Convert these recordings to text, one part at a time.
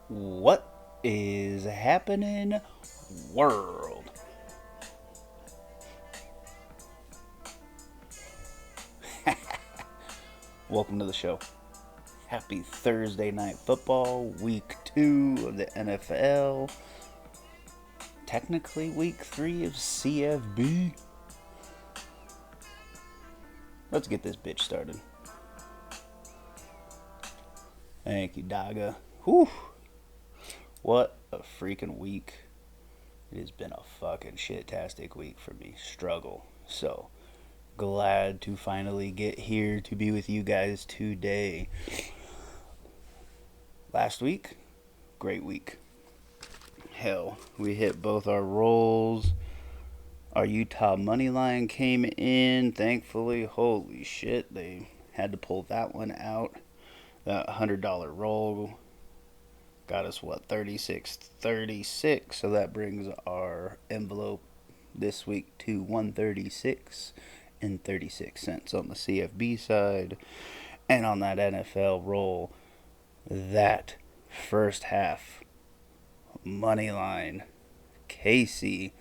What is happening, world? Welcome to the show. Happy Thursday night football, week 2 of the NFL. Technically, week 3 of CFB. Let's get this bitch started. Thank you, Daga. Whew. What a freaking week. It has been a fucking shit-tastic week for me. Struggle. So, glad to finally get here to be with you guys today. Last week, great week. Hell, we hit both our rolls. Our Utah money line came in, thankfully. Holy shit, they had to pull that one out. That $100 roll got us, 36.36. So that brings our envelope this week to 136 and 36 cents on the CFB side. And on that NFL roll, that first half money line, Casey,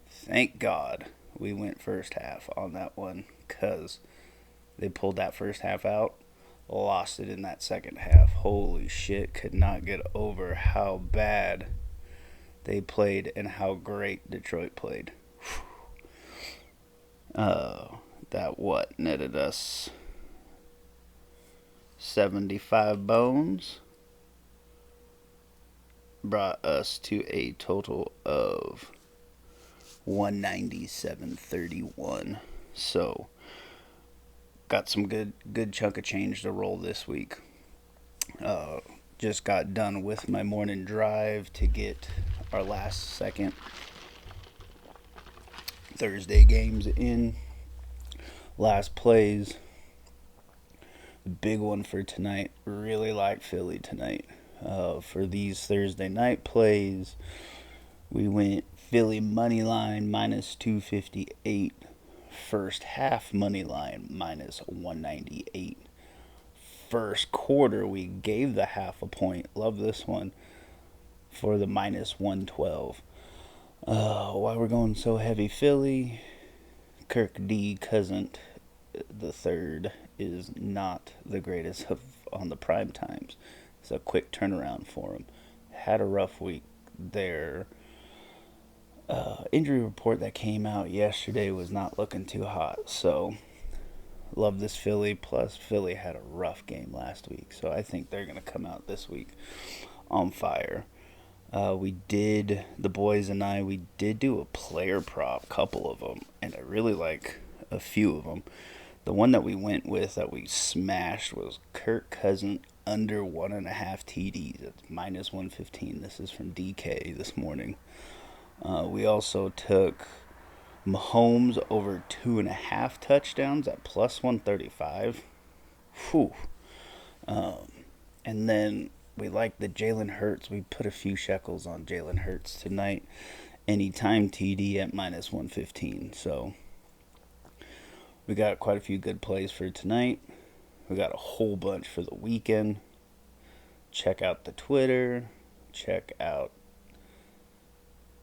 thank God we went first half on that one, because they pulled that first half out, lost it in that second half. Holy shit, could not get over how bad they played and how great Detroit played. That netted us 75 bones, brought us to a total of 197.31. So got some good chunk of change to roll this week. Just got done with my morning drive to get our last second Thursday games in. Last plays. The big one for tonight. Really like Philly tonight. For these Thursday night plays, we went Philly money line minus 258. First half money line minus 198. First quarter, we gave the half a point. Love this one. For the minus 112. Why we're going so heavy Philly? Kirk D. Cousin the third is not the greatest on the prime times. It's a quick turnaround for him. Had a rough week there. Injury report that came out yesterday was not looking too hot. So, love this Philly. Plus, Philly had a rough game last week. So, I think they're going to come out this week on fire. The boys and I, we did do a player prop, couple of them, and I really like a few of them. The one that we went with that we smashed was Kirk Cousins under 1.5 TDs. It's minus 115. This is from DK this morning. We also took Mahomes over 2.5 touchdowns at plus 135. Whew. And then we like the Jalen Hurts. We put a few shekels on Jalen Hurts tonight. Anytime TD at minus 115. So we got quite a few good plays for tonight. We got a whole bunch for the weekend. Check out the Twitter. Check out,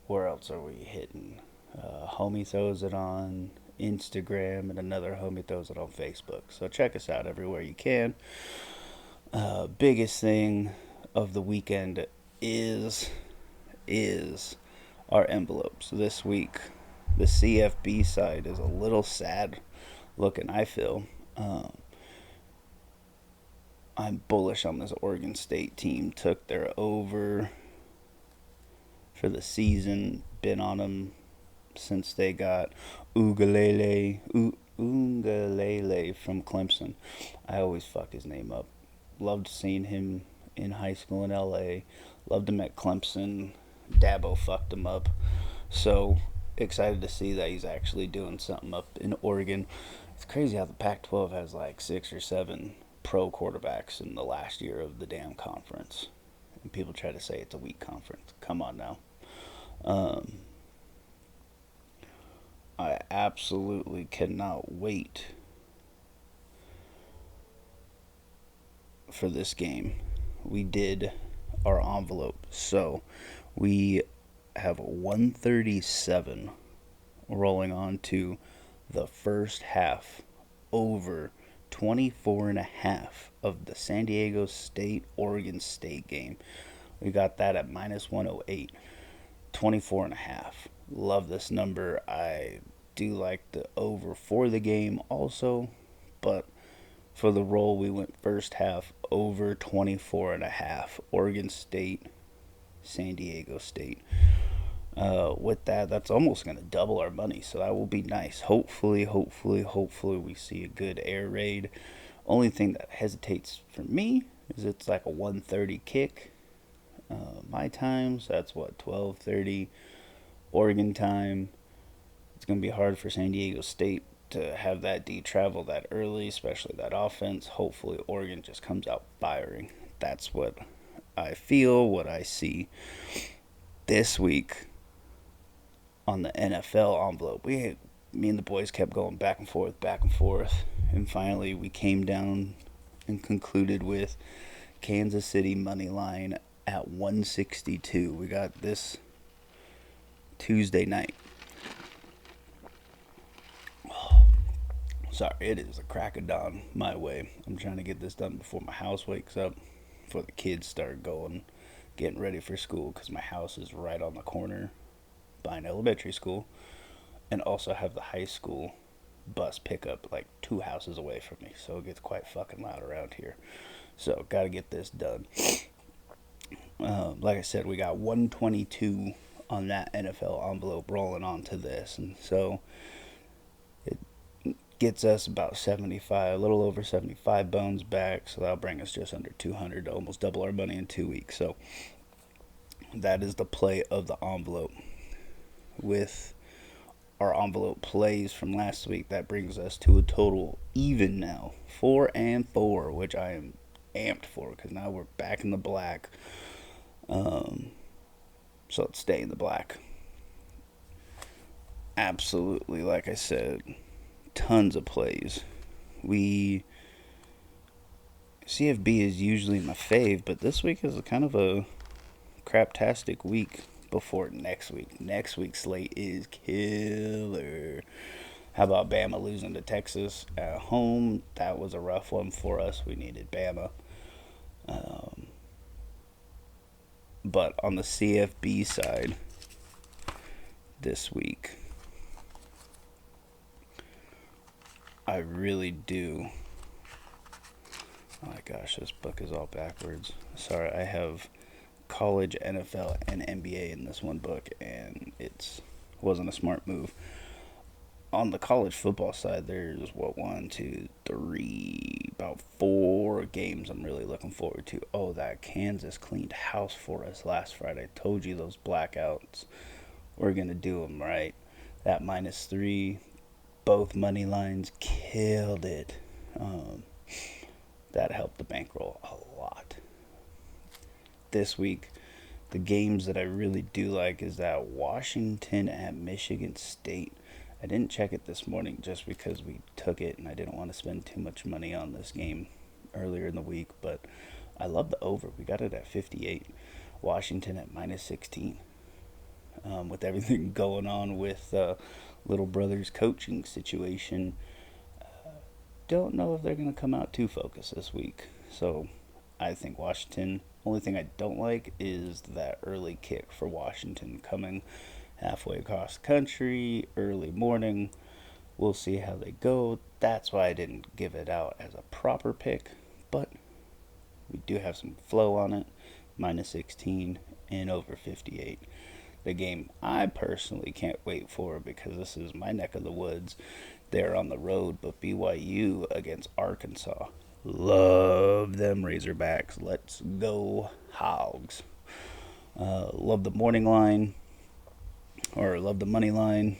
where else are we hitting? Homie throws it on Instagram, and another homie throws it on Facebook. So check us out everywhere you can. Biggest thing of the weekend is our envelopes. This week, the CFB side is a little sad looking, I feel. I'm bullish on this Oregon State team. Took their over for the season. Been on them since they got Ugalele from Clemson. I always fuck his name up. Loved seeing him in high school in LA. Loved him at Clemson. Dabo fucked him up. So excited to see that he's actually doing something up in Oregon. It's crazy how the Pac-12 has like 6 or 7 pro quarterbacks in the last year of the damn conference. And people try to say it's a weak conference. Come on now. I absolutely cannot wait for this game. We did our envelope. So we have 137 rolling on to the first half over 24 and a half of the San Diego State Oregon State game. We got that at minus 108. 24 and a half. Love this number. I do like the over for the game also, but for the roll we went first half over 24 and a half. Oregon State, San Diego State. With that, that's almost going to double our money, so that will be nice. Hopefully we see a good air raid. Only thing that hesitates for me is it's like a 1:30 kick. My time, so that's what, 12:30 Oregon time. It's going to be hard for San Diego State to have that D travel that early, especially that offense. Hopefully Oregon just comes out firing. That's what I feel, what I see. This week on the NFL envelope, me and the boys kept going back and forth, and finally we came down and concluded with Kansas City money line at 162. We got this Tuesday night. Sorry, it is a crack of dawn my way. I'm trying to get this done before my house wakes up, before the kids start getting ready for school, because my house is right on the corner by an elementary school, and also have the high school bus pickup like 2 houses away from me, so it gets quite fucking loud around here. So, gotta get this done. Like I said, we got 122 on that NFL envelope rolling onto this, and so it gets us about 75, a little over 75 bones back, so that'll bring us just under 200 to almost double our money in 2 weeks. So that is the play of the envelope. With our envelope plays from last week, that brings us to a total even now, 4-4, which I am amped for, because now we're back in the black. So let's stay in the black. Absolutely, like I said, tons of plays. CFB is usually my fave, but this week is kind of a craptastic week before next week. Next week's slate is killer. How about Bama losing to Texas at home? That was a rough one for us. We needed Bama. But on the CFB side this week, I really do. Oh my gosh, this book is all backwards. Sorry, I have college, NFL, and NBA in this one book, and it wasn't a smart move. On the college football side, there's about 4 games I'm really looking forward to. Oh, that Kansas cleaned house for us last Friday. I told you those blackouts, we're going to do them right. That -3, both money lines killed it. That helped the bankroll a lot. This week, the games that I really do like is that Washington at Michigan State. I didn't check it this morning just because we took it and I didn't want to spend too much money on this game earlier in the week, but I love the over. We got it at 58. Washington at -16. With everything going on with little brother's coaching situation, don't know if they're going to come out too focused this week. So I think Washington. Only thing I don't like is that early kick for Washington coming halfway across the country, early morning. We'll see how they go. That's why I didn't give it out as a proper pick, but we do have some flow on it. -16 and over 58. The game I personally can't wait for, because this is my neck of the woods. They're on the road, but BYU against Arkansas. Love them Razorbacks. Let's go Hogs. Love the morning line, or love the money line.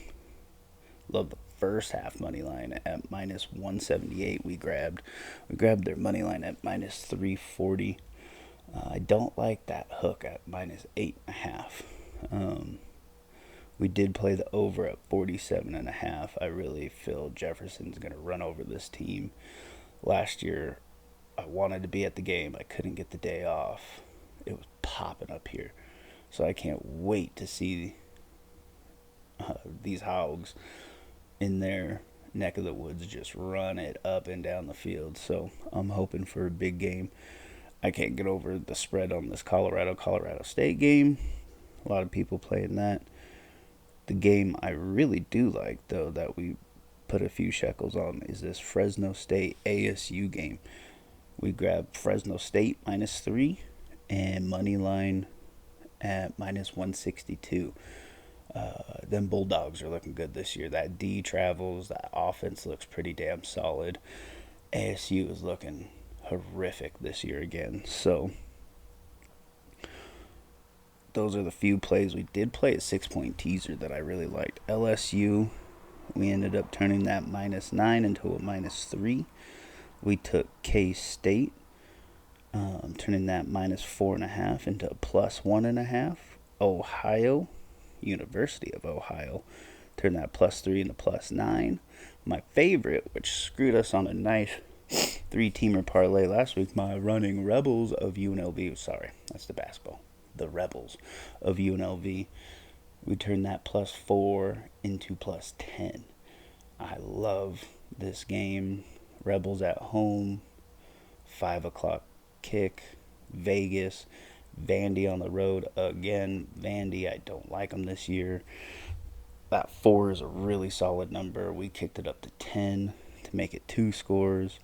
Love the first half money line at -178. We grabbed their money line at -340. I don't like that hook at -8.5. We did play the over at 47.5. I really feel Jefferson's going to run over this team. Last year, I wanted to be at the game. I couldn't get the day off. it was popping up here. So I can't wait to see these hogs in their neck of the woods just run it up and down the field. So I'm hoping for a big game. I can't get over the spread on this Colorado State game. A lot of people playing that. The game I really do like, though, that we put a few shekels on is this Fresno State ASU game. We grabbed Fresno State -3 and money line at -162. Them Bulldogs are looking good this year. That D travels. That offense looks pretty damn solid. ASU is looking horrific this year again. So those are the few plays. We did play a 6-point teaser that I really liked. LSU, we ended up turning that -9 into a -3. We took K-State, turning that -4.5 into a +1.5. Ohio, University of Ohio, turned that +3 into +9. My favorite, which screwed us on a nice 3-teamer parlay last week, my running Rebels of UNLV. Sorry, that's the basketball. The Rebels of UNLV. We turned that +4 into +10. I love this game. Rebels at home, 5 o'clock kick, Vegas, Vandy on the road again. Vandy, I don't like them this year. That 4 is a really solid number. We kicked it up to 10 to make it 2 scores.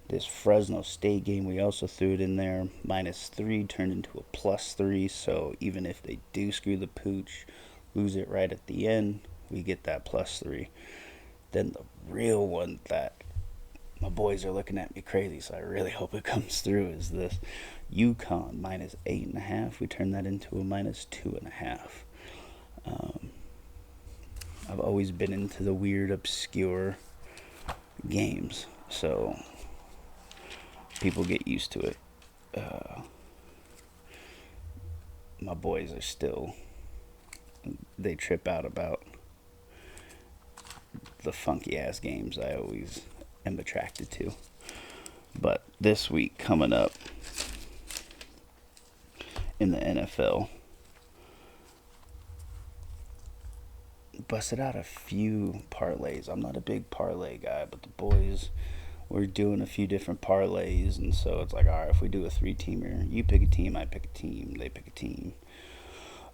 This Fresno State game, we also threw it in there. -3 turned into a +3. So even if they do screw the pooch, lose it right at the end, we get that +3. Then the real one that my boys are looking at me crazy, so I really hope it comes through, is this UConn -8.5. We turned that into a -2.5. I've always been into the weird, obscure games, so people get used to it. My boys are still, they trip out about the funky ass games I always am attracted to. But this week coming up in the NFL, busted out a few parlays. I'm not a big parlay guy, but the boys were doing a few different parlays, and so it's like, all right, if we do a 3-teamer, you pick a team, I pick a team, they pick a team.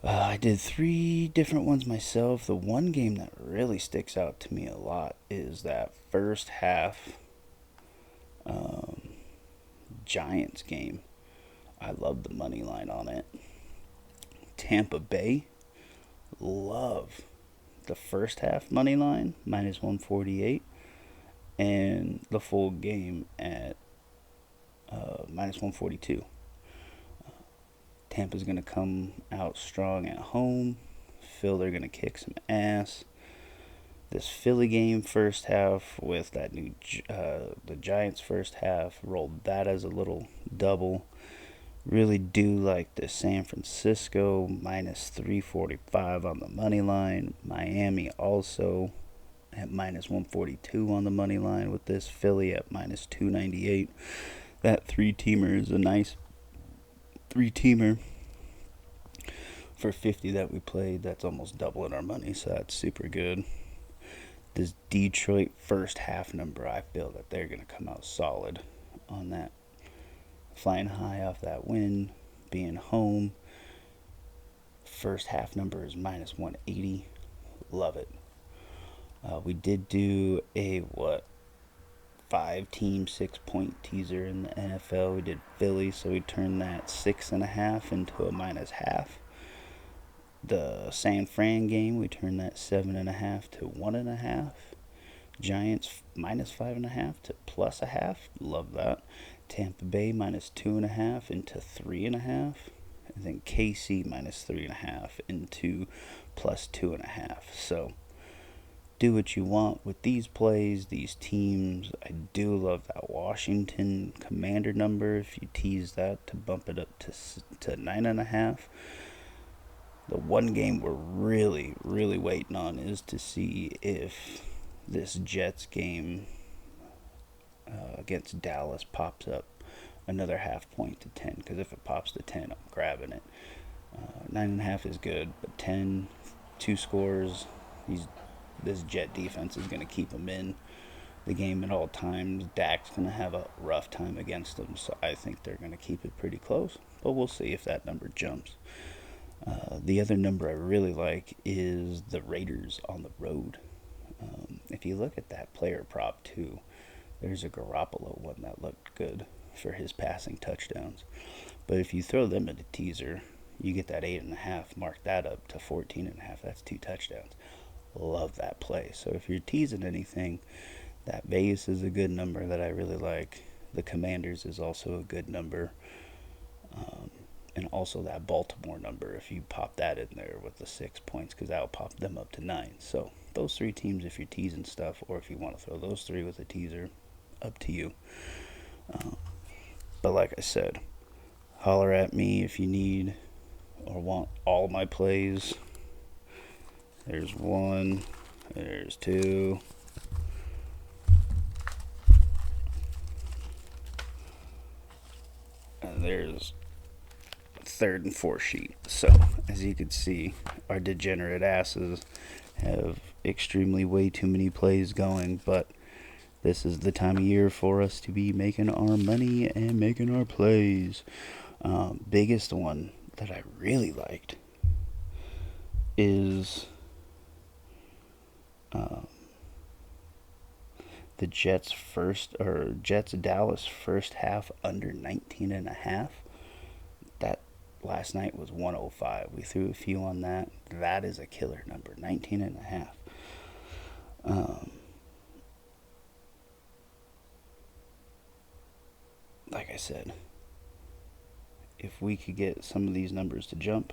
I did 3 different ones myself. The one game that really sticks out to me a lot is that first half Giants game. I love the money line on it. Tampa Bay, love the first half money line, -148, and the full game at -142. Tampa's going to come out strong at home. Phil, they're going to kick some ass. This Philly game first half with that new the Giants first half, rolled that as a little double. Really do like the San Francisco -345 on the money line. Miami also at -142 on the money line, with this Philly at -298. That 3-teamer is a nice 3-teamer for 50 that we played. That's almost doubling our money, so that's super good. This Detroit first half number, I feel that they're going to come out solid on that. Flying high off that win, being home. First half number is -180. Love it. We did do a 5-team 6-point teaser in the NFL. We did Philly, so we turned that 6.5 into a -0.5. The San Fran game, we turned that 7.5 to 1.5. Giants -5.5 to +0.5. Love that. Tampa Bay -2.5 into 3.5. And then KC -3.5 into +2.5. So do what you want with these plays, these teams. I do love that Washington Commander number. If you tease that to bump it up to 9.5. The one game we're really, really waiting on is to see if this Jets game against Dallas pops up another half point to 10, because if it pops to 10, I'm grabbing it. 9.5 is good, but 10, 2 scores, this Jet defense is going to keep them in the game at all times. Dak's going to have a rough time against them, so I think they're going to keep it pretty close, but we'll see if that number jumps. The other number I really like is the Raiders on the road. If you look at that player prop too, there's a Garoppolo one that looked good for his passing touchdowns. But if you throw them in a teaser, you get that 8.5, mark that up to 14.5. That's 2 touchdowns. Love that play. So if you're teasing anything, that Vegas is a good number that I really like. The Commanders is also a good number. And also that Baltimore number, if you pop that in there with the 6 points, because that'll pop them up to 9. So those 3 teams, if you're teasing stuff, or if you want to throw those 3 with a teaser, up to you. But like I said, holler at me if you need or want all my plays. There's 1, there's 2, and there's 3rd and 4th sheet. So as you can see, our degenerate asses have extremely way too many plays going, but this is the time of year for us to be making our money and making our plays. Biggest one that I really liked is the Jets Dallas first half under 19.5. That last night was 105. We threw a few on that. That is a killer number, 19.5. Like I said, if we could get some of these numbers to jump,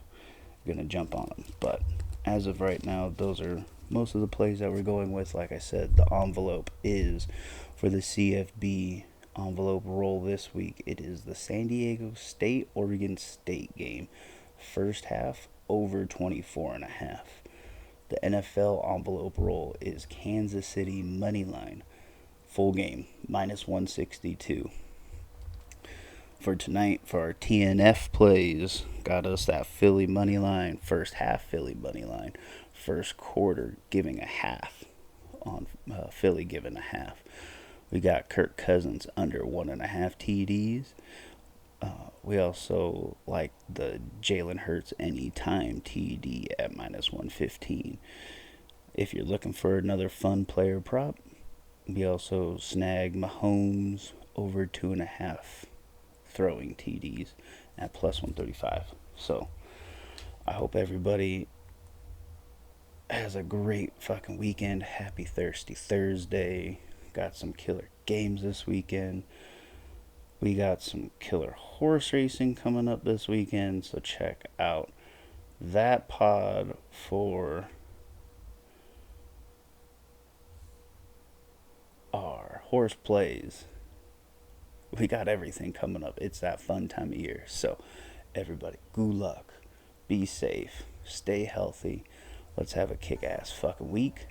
we're going to jump on them. But as of right now, those are most of the plays that we're going with. Like I said, the envelope is for the CFB envelope roll this week. It is the San Diego State Oregon State game, first half over 24.5. The NFL envelope roll is Kansas City money line, full game minus 162. For tonight, for our TNF plays, got us that Philly money line, first half Philly money line, first quarter giving a half on Philly giving a half. We got Kirk Cousins under 1.5 TDs. We also like the Jalen Hurts anytime TD at minus 115. If you're looking for another fun player prop, we also snag Mahomes over 2.5 throwing TDs at plus 135. So I hope everybody has a great fucking weekend. Happy Thirsty Thursday. Got some killer games this weekend. We got some killer horse racing coming up this weekend, so check out that pod for our horse plays. We got everything coming up. It's that fun time of year. So everybody, good luck. Be safe. Stay healthy. Let's have a kick-ass fucking week.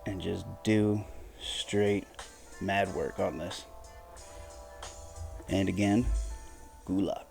And just do straight mad work on this. And again, good luck.